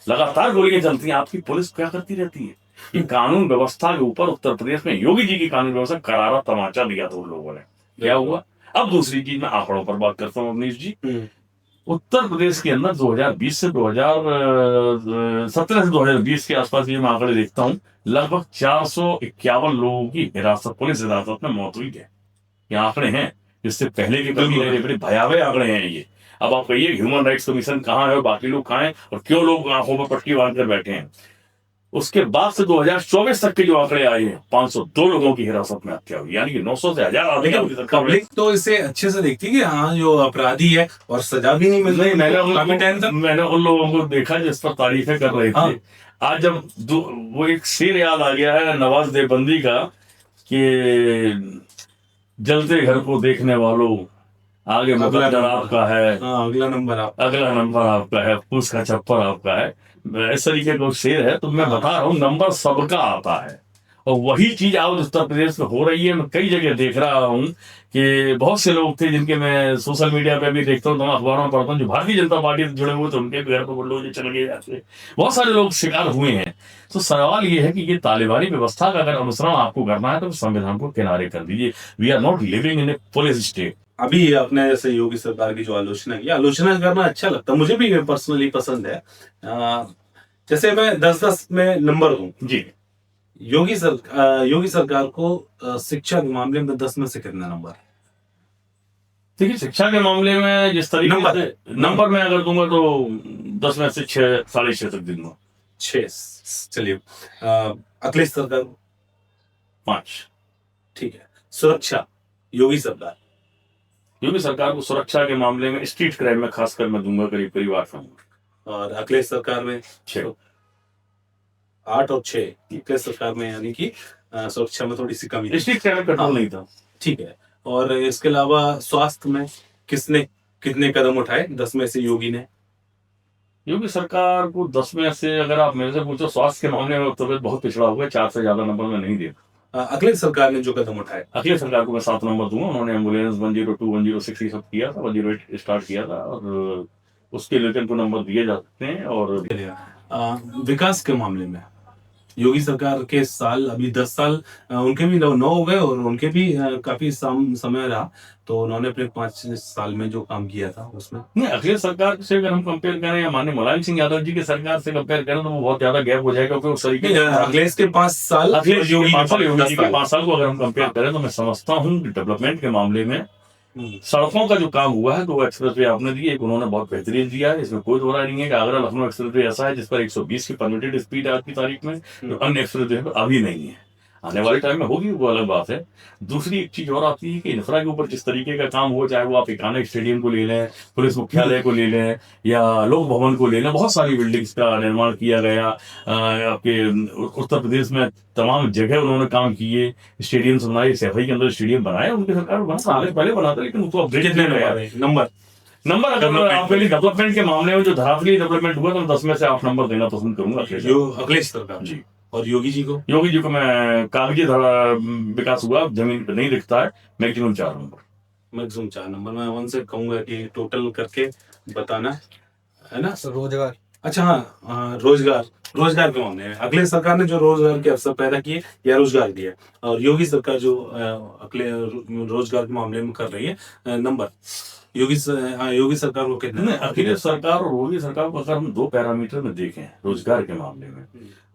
लगातार गोलियां चलती हैं। आपकी पुलिस क्या करती रहती है? ये कानून व्यवस्था के ऊपर उत्तर प्रदेश में योगी जी की कानून व्यवस्था करारा तमाचा दिया था उन लोगों ने। क्या हुआ? अब दूसरी चीज, मैं आंकड़ों पर बात करता हूँ अवनीश जी। उत्तर प्रदेश के अंदर 2017 से 2020 के आसपास ये मैं आंकड़े देखता हूँ, लगभग 451 लोगों की हिरासत, पुलिस हिरासत में मौत हुई है। ये आंकड़े हैं, जिससे पहले के कभी बड़े भयावह आंकड़े हैं ये। अब आप कहिए ह्यूमन राइट्स कमीशन कहाँ है और बाकी लोग कहाँ हैं, और क्यों लोग आंखों पर पट्टी बांध कर बैठे हैं? उसके बाद से 2024 तक के जो आंकड़े आए हैं, 502 लोगों की हिरासत में हत्या हुई, यानी कि 900 से 1000 आदमी लेकिन की सरकार में। पब्लिक तो इसे अच्छे से देखती है कि हाँ जो अपराधी है और सजा भी नहीं मिल रही, काफी टाइम तक। मैंने उन लोगों को देखा जिस पर तारीफें कर रहे थे। हाँ। आज जब वो एक शेर याद आ गया है नवाज देवबंदी का कि जलते घर को देखने वालों, आगे मुकद्दर आपका है, हाँ, अगला नंबर आपका है, फूस का छप्पर आपका है। इस तरीके का शेर है। तो मैं बता रहा हूँ, नंबर सबका आता है। और वही चीज आज उत्तर प्रदेश में हो रही है। मैं कई जगह देख रहा हूँ कि बहुत से लोग थे जिनके मैं सोशल मीडिया पे भी देखता हूँ, तो अखबारों में पढ़ता हूँ, जो भारतीय जनता पार्टी से जुड़े हुए थे, उनके घर पर लोग चल गए जाते, बहुत सारे लोग शिकार हुए हैं। तो सवाल ये है कि ये तालिबानी व्यवस्था का अगर अनुसरण आपको करना है तो संविधान को किनारे कर दीजिए। We are not living in a police state. अभी अपने जैसे योगी सरकार की जो आलोचना की, आलोचना करना अच्छा लगता है, मुझे भी पर्सनली पसंद है। जैसे मैं 10-10 में नंबर दूं जी, योगी सरकार को शिक्षा के मामले में 10 में से कितना नंबर? देखिए, शिक्षा के मामले में जिस तरीके से नंबर मैं अगर दूंगा तो 10 में से 6, 6.5 तक दूंगा। 6। चलिए, अखिलेश सरकार 5। ठीक है। सुरक्षा, योगी सरकार को सुरक्षा के मामले में, स्ट्रीट क्राइम में खासकर मैं दूंगा करीब 8 नंबर। और अखिलेश सरकार में 6। 8 और 6 अखिलेश सरकार में, यानी कि सुरक्षा में थोड़ी सी कमी थी। स्ट्रीट क्राइम में कंट्रोल नहीं था। ठीक है। और इसके अलावा स्वास्थ्य में किसने कितने कदम उठाए 10 में से योगी सरकार को 10 में से अगर आप मेरे से पूछो, स्वास्थ्य के मामले में उत्तर प्रदेश बहुत पिछड़ा हुआ है। 4 से ज्यादा नंबर में नहीं दे। अखिलेश सरकार ने जो कदम उठाए, अखिलेश सरकार को मैं 7 नंबर दूंगा। उन्होंने एम्बुलेंस 102, 106 ये सब किया था, 108 स्टार्ट किया था, और उसके लिए उनको नंबर दिए जा सकते हैं। और विकास के मामले में योगी सरकार के साल, अभी 10 साल उनके भी 9 हो गए और उनके भी काफी समय रहा, तो उन्होंने अपने 5 साल में जो काम किया था उसमें नहीं, अखिलेश सरकार से अगर हम कंपेयर करें या माननीय मुलायम सिंह यादव जी की सरकार से कंपेयर करें तो वो बहुत ज्यादा गैप हो जाएगा। उस तरीके अखिलेश के 5 साल, अखिलेश योगी जी के 5 साल को अगर हम कंपेयर करें तो मैं समझता हूँ डेवलपमेंट के मामले में सड़कों का जो काम हुआ है, 2 एक्सप्रेस वे आपने दिए, एक उन्होंने बहुत बेहतरीन दिया है, इसमें कोई दो राय नहीं है कि आगरा लखनऊ एक्सप्रेस वे ऐसा है जिस पर 120 की परमिटेड स्पीड आज की तारीख में, जो अन्य एक्सप्रेस वे पर अभी नहीं है। आने वाले टाइम में होगी, वो अलग बात है। दूसरी एक चीज और आती है कि इंफ्रा के ऊपर जिस तरीके का काम हो, चाहे वो आप इकाना स्टेडियम को ले लें, पुलिस मुख्यालय को ले लें, या लोक भवन को ले लें, बहुत सारी बिल्डिंग्स का निर्माण किया गया। आपके उत्तर प्रदेश में तमाम जगह उन्होंने काम किए, स्टेडियम बनाए, सफाई के अंदर स्टेडियम बनाए, उनकी सरकार बना, पहले बनाता, लेकिन उसको अपडेट नंबर अगर आपके लिए डेवलपमेंट के मामले में जो धरातली डेवलपमेंट हुआ तो 10 में से 8 नंबर देना पसंद करूंगा अखिलेश सरकार जी। और योगी जी को मैं कागजी विकास हुआ, जमीन पे नहीं दिखता है, मैक्सिमम 4 नंबर। मैं उनसे कहूंगा कि टोटल करके बताना है ना। रोजगार, अच्छा, हाँ, रोजगार के मामले में अखिलेश सरकार ने जो रोजगार के अवसर पैदा किए या रोजगार दिया, और योगी सरकार जो रोजगार के मामले में कर रही है, नंबर योगी सरकार को कितने? अखिलेश सरकार और योगी सरकार को अगर हम 2 पैरामीटर में देखें रोजगार के मामले में,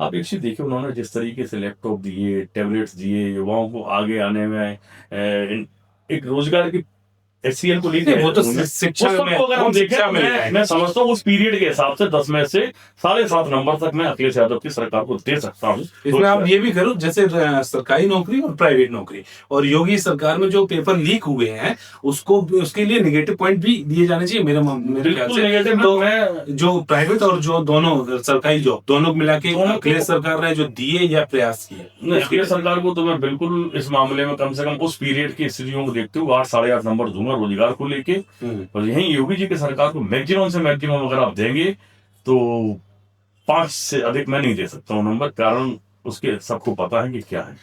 आप एक चीज देखिए, उन्होंने जिस तरीके से लैपटॉप दिए, टैबलेट्स दिए, युवाओं को आगे आने में एक रोजगार की HCL को लेकर, वो तो शिक्षा में अगर हम देखें, मैं समझता हूँ उस पीरियड के हिसाब से 10 में से 7.5 नंबर तक मैं अखिलेश यादव की सरकार को दे सकता हूँ। इसमें आप ये भी करो, जैसे सरकारी नौकरी और प्राइवेट नौकरी, और योगी सरकार में जो पेपर लीक हुए हैं उसके लिए नेगेटिव पॉइंट भी दिए जाने चाहिए मेरे ख्याल से। तो जो प्राइवेट और जो दोनों सरकारी जॉब, दोनों मिला के अखिलेश सरकार ने जो दिए या प्रयास किए, अखिलेश सरकार को तो मैं बिल्कुल इस मामले में कम से कम उस पीरियड की स्थितियों को देखते हुए 8, 8.5 नंबर दूंगा रोजगार को लेके। और यही योगी जी की सरकार को मैक्सिमम से मैक्सिमम अगर आप देंगे तो 5 से अधिक मैं नहीं दे सकता हूँ नंबर, कारण उसके सबको पता है कि क्या है।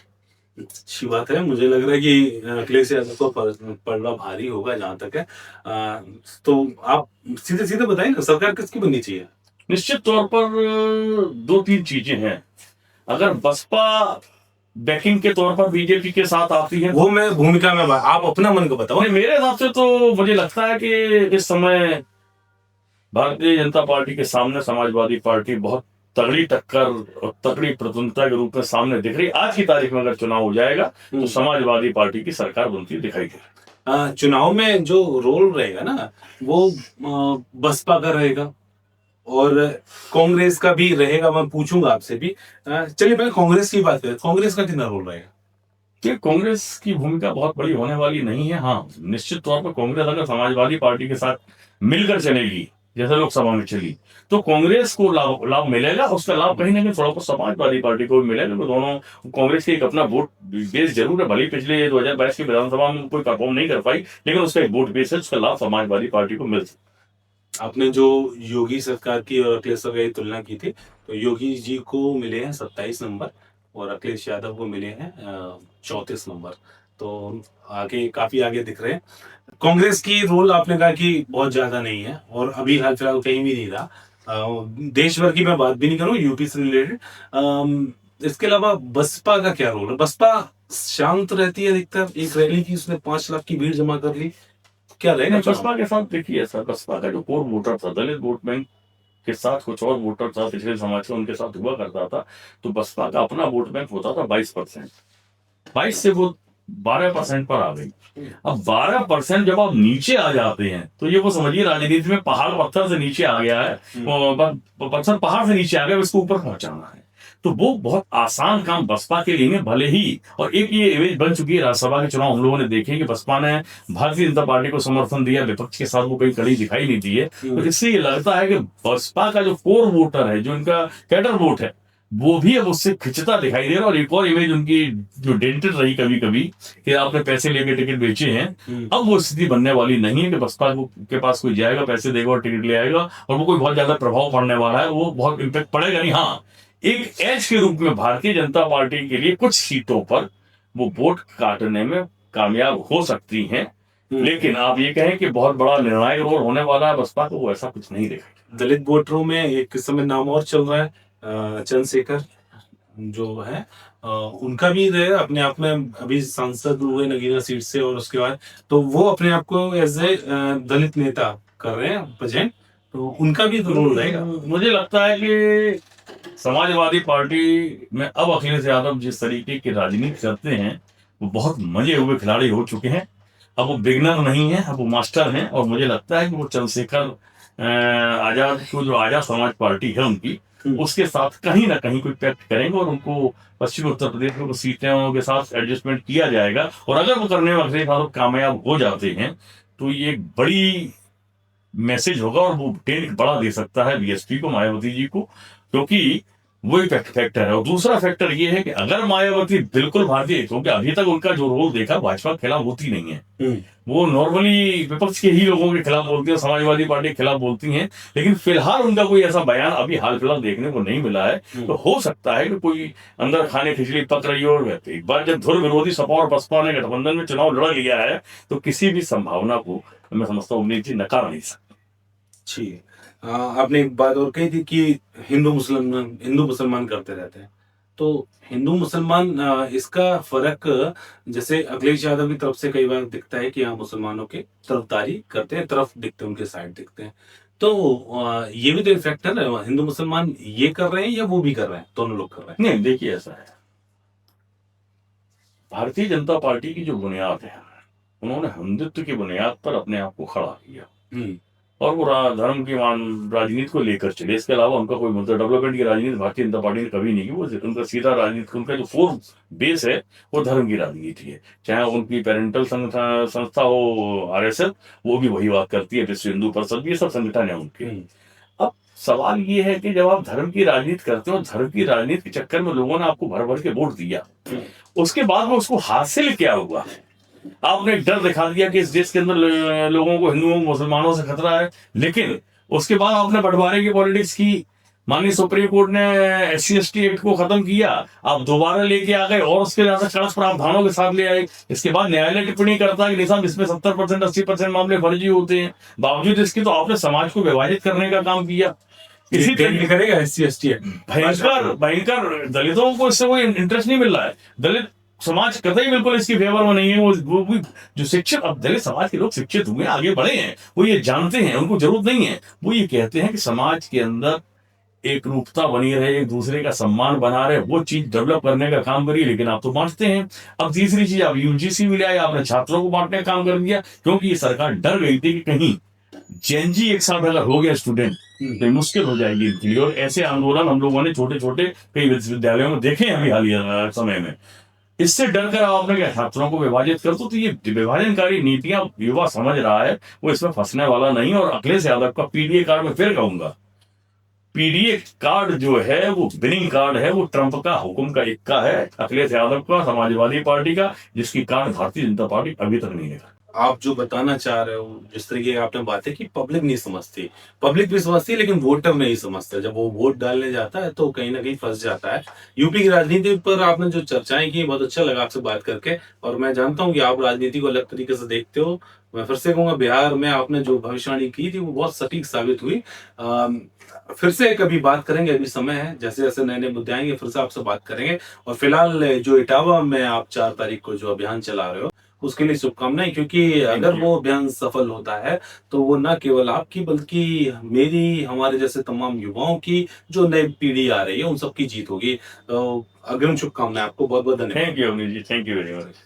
अच्छी बात है। मुझे लग रहा है कि अखिलेश यादव को पलड़ा भारी होगा जहां तक है। तो आप सीधे बताइए ना, सरकार किसकी बननी चाहिए? निश्चित तौर पर 2-3 चीजें हैं। अगर बसपा बैकिंग के तौर पर बीजेपी के साथ आती है, वो मैं भूमिका में, आप अपना मन को बताओ। मेरे हिसाब से तो मुझे लगता है कि इस समय भारतीय जनता पार्टी के सामने समाजवादी पार्टी बहुत तगड़ी टक्कर और तगड़ी प्रतिद्वंदिता के रूप में सामने दिख रही। आज की तारीख में अगर चुनाव हो जाएगा तो समाजवादी पार्टी की सरकार बनती दिखाई दे रही। चुनाव में जो रोल रहेगा ना, वो बसपा का रहेगा, और कांग्रेस का भी रहेगा, मैं पूछूंगा आपसे भी। चलिए पहले कांग्रेस की बात करें, कांग्रेस का कितना रोल रहेगा? कि कांग्रेस की भूमिका बहुत बड़ी होने वाली नहीं है। हाँ, निश्चित तौर पर कांग्रेस अगर समाजवादी पार्टी के साथ मिलकर चलेगी जैसे लोकसभा में चली, तो कांग्रेस को लाभ लाभ मिलेगा। उसका लाभ कहीं ना कहीं थोड़ा बहुत समाजवादी पार्टी को भी मिलेगा। तो दोनों, कांग्रेस की एक अपना वोट बेस जरूर है, भले ही पिछले 2022 की विधानसभा में कोई परफॉर्म नहीं कर पाई, लेकिन उसका एक वोट बेस है, उसका लाभ समाजवादी पार्टी को मिल सकता आपने जो योगी सरकार की और अखिलेश सरकार की तुलना की थी, तो योगी जी को मिले हैं 27 नंबर और अखिलेश यादव को मिले हैं 34 नंबर। तो आगे, काफी आगे दिख रहे हैं। कांग्रेस की रोल आपने कहा कि बहुत ज्यादा नहीं है और अभी हाल फिलहाल कहीं भी नहीं रहा। देश भर की मैं बात भी नहीं करूँ, यूपी से रिलेटेड। इसके अलावा बसपा का क्या रोल है? बसपा शांत रहती है अधिकतर, एक रैली की उसने 5 लाख की भीड़ जमा कर ली, क्या है। रहेगा नहीं, चुनाव? बसपा के साथ देखिए सर, बसपा का जो कोर वोटर था, दलित वोट बैंक के साथ कुछ और वोटर था पिछले समाज का, उनके साथ हुआ करता था। तो बसपा का अपना वोट बैंक होता था 22%। 22 से वो 12% पर आ गई। अब 12% जब आप नीचे आ जाते हैं, तो ये वो समझिए राजनीति में पहाड़ पत्थर से नीचे आ गया है। पत्थर पहाड़ से नीचे आ गया, इसको ऊपर पहुंचाना है। तो वो बहुत आसान काम बसपा के लिए है, भले ही। और एक ये इमेज बन चुकी है, राज्यसभा के चुनाव हम लोगों ने देखे कि बसपा ने भारतीय जनता पार्टी को समर्थन दिया, विपक्ष के साथ वो कहीं कड़ी दिखाई नहीं दी है। तो इससे ये लगता है कि बसपा का जो कोर वोटर है, जो इनका कैडर वोट है, वो भी अब उससे खिंचता दिखाई दे रहा है। और एक और इमेज उनकी जो डेंटेड रही कभी कभी, कि आपने पैसे लेके टिकट बेचे हैं, अब वो स्थिति बनने वाली नहीं है कि बसपा के पास कोई जाएगा, पैसे देगा और टिकट ले आएगा और वो कोई बहुत ज्यादा प्रभाव पड़ने वाला है, वो बहुत इम्पैक्ट पड़ेगा नहीं। हाँ, एक एज के रूप में भारतीय जनता पार्टी के लिए कुछ सीटों पर वो वोट काटने में कामयाब हो सकती हैं। लेकिन आप ये कहें कि बहुत बड़ा निर्णायक रोल होने वाला है बसपा को, वो ऐसा कुछ नहीं देखा। दलित वोटरों में एक समय नाम और चल रहा है, चंद्रशेखर जो है, उनका भी है अपने आप में, अभी सांसद हुए नगीना सीट से, और उसके बाद तो वो अपने आप को एज ए दलित नेता कर रहे हैं प्रेजेंट, तो उनका भी तो रोल रहेगा। मुझे लगता है कि समाजवादी पार्टी में अब अखिलेश यादव जिस तरीके की राजनीति करते हैं, वो बहुत मजे हुए खिलाड़ी हो चुके हैं। अब वो बिगनर नहीं है, अब वो मास्टर हैं। और मुझे लगता है कि वो चंद्रशेखर आजाद को, जो आजाद समाज पार्टी है उनकी, उसके साथ कहीं ना कहीं कोई पैक्ट करेंगे और उनको पश्चिमी उत्तर प्रदेश में कुछ सीटों के साथ एडजस्टमेंट किया जाएगा। और अगर वो करने में अखिलेश यादव कामयाब हो जाते हैं, तो ये एक बड़ी मैसेज होगा और वो टेंट बड़ा दे सकता है बीएसपी को, मायावती जी को, क्योंकि वो एक फैक्टर है। और दूसरा फैक्टर ये है कि अगर मायावती बिल्कुल भारतीय, क्योंकि अभी तक उनका जो रोल देखा भाजपा के खिलाफ होती नहीं है, वो नॉर्मली विपक्ष के ही लोगों के खिलाफ बोलती है, समाजवादी पार्टी के खिलाफ बोलती हैं। लेकिन फिलहाल उनका कोई ऐसा बयान अभी हाल फिलहाल देखने को नहीं मिला है। तो हो सकता है कि कोई अंदर खाने खिचड़ी पक रही हो। एक बार जब धुर विरोधी सपा और बसपा ने गठबंधन में चुनाव लड़ा लिया है, तो किसी भी संभावना को मैं समझता हूँ उम्मीद जी नकार नहीं सकता। ठीक। आपने एक बात और कही थी कि हिंदू मुसलमान करते रहते हैं, तो हिंदू मुसलमान, इसका फर्क जैसे अखिलेश यादव की तरफ से कई बार दिखता है कि यहाँ मुसलमानों के तरफदारी करते हैं, तरफ दिखते हैं, उनके साइड दिखते हैं। तो ये भी तो एक फैक्टर है, हिंदू मुसलमान ये कर रहे हैं या वो भी कर रहे हैं, दोनों लोग कर रहे हैं? नहीं, देखिए ऐसा है, भारतीय जनता पार्टी की जो बुनियाद है, उन्होंने हिंदुत्व की बुनियाद पर अपने आप को खड़ा किया और वो धर्म की राजनीति को लेकर चले। इसके अलावा उनका कोई मतलब डेवलपमेंट की राजनीति भारतीय जनता पार्टी ने कभी नहीं की। वो उनका सीधा राजनीति, उनका जो फोर्स बेस है वो धर्म की राजनीति है। चाहे उनकी पेरेंटल संस्था हो आरएसएस, वो भी वही बात करती है, विश्व हिंदू परिषद, ये सब संगठन है उनके। अब सवाल ये है कि जब आप धर्म की राजनीति करते हो, धर्म की राजनीति के चक्कर में लोगों ने आपको भर भर के वोट दिया, उसके बाद में उसको हासिल क्या हुआ? आपने एक डर दिखा दिया कि इस देश के अंदर लोगों को, हिंदुओं को मुसलमानों से खतरा है, लेकिन उसके बाद आपने बंटवारे की पॉलिटिक्स की। माननीय सुप्रीम कोर्ट ने SC/ST एक्ट को खत्म किया, आप दोबारा लेके आ गए और उसके ज्यादा कड़क प्रावधानों के साथ ले आए। इसके बाद न्यायालय टिप्पणी करता है कि नहीं साहब, इसमें 70% 80% मामले फर्जी होते हैं। बावजूद इसके तो आपने समाज को विभाजित करने का काम किया। इसी तरीके करेगा SC/ST भयंकर दलितों को इससे कोई इंटरेस्ट नहीं मिल रहा है। दलित समाज कतई बिल्कुल इसकी फेवर में नहीं है। वो भी जो शिक्षित, अब दलित समाज के लोग शिक्षित हुए, आगे बढ़े हैं, वो ये जानते हैं, उनको जरूरत नहीं है। वो ये कहते हैं कि समाज के अंदर एक रूपता बनी रहे, एक दूसरे का सम्मान बना रहे, वो चीज डेवलप करने का काम करिए। लेकिन आप तो बांटते हैं। अब तीसरी चीज, आप UGC भी लाए, आपने छात्रों को बांटने का काम कर दिया, क्योंकि ये सरकार डर गई थी कि कहीं जेनजी एक साथ अगर हो गया स्टूडेंट तो मुश्किल हो जाएगी इनके लिए। और ऐसे आंदोलन हम लोगों ने छोटे छोटे कई विश्वविद्यालयों में देखे हैं अभी हालिया समय में। इससे डर कर आपने क्या छात्रों को विभाजित कर दो, तो ये विभाजनकारी नीतियां युवा समझ रहा है, वो इसमें फंसने वाला नहीं। और अखिलेश यादव का पीडीए कार्ड में फिर कहूंगा, पीडीए कार्ड जो है वो विनिंग कार्ड है, वो ट्रंप का हुक्म का इक्का है, अखिलेश यादव का, समाजवादी पार्टी का, जिसकी कार्ड भारतीय जनता पार्टी अभी तक नहीं है। आप जो बताना चाह रहे हो, जिस तरीके की आपने बातें की, पब्लिक नहीं समझती, पब्लिक भी समझती है लेकिन वोटर नहीं समझता। जब वो वोट डालने जाता है तो कहीं ना कहीं फंस जाता है। यूपी की राजनीति पर आपने जो चर्चाएं की, बहुत अच्छा लगा आपसे बात करके। और मैं जानता हूँ कि आप राजनीति को अलग तरीके से देखते हो। मैं फिर से कहूंगा, बिहार में आपने जो भविष्यवाणी की थी वो बहुत सटीक साबित हुई। फिर से कभी बात करेंगे, अभी समय है, जैसे जैसे नए नए मुद्दे आएंगे फिर से आपसे बात करेंगे। और फिलहाल जो इटावा में आप 4 तारीख को जो अभियान चला रहे हो, उसके लिए शुभकामनाएं, क्योंकि अगर वो अभियान सफल होता है तो वो न केवल आपकी बल्कि मेरी, हमारे जैसे तमाम युवाओं की, जो नई पीढ़ी आ रही है, उन सबकी जीत होगी। तो अग्रिम शुभकामनाएं आपको, बहुत बहुत धन्यवाद। Thank you Avneesh ji, thank you very much.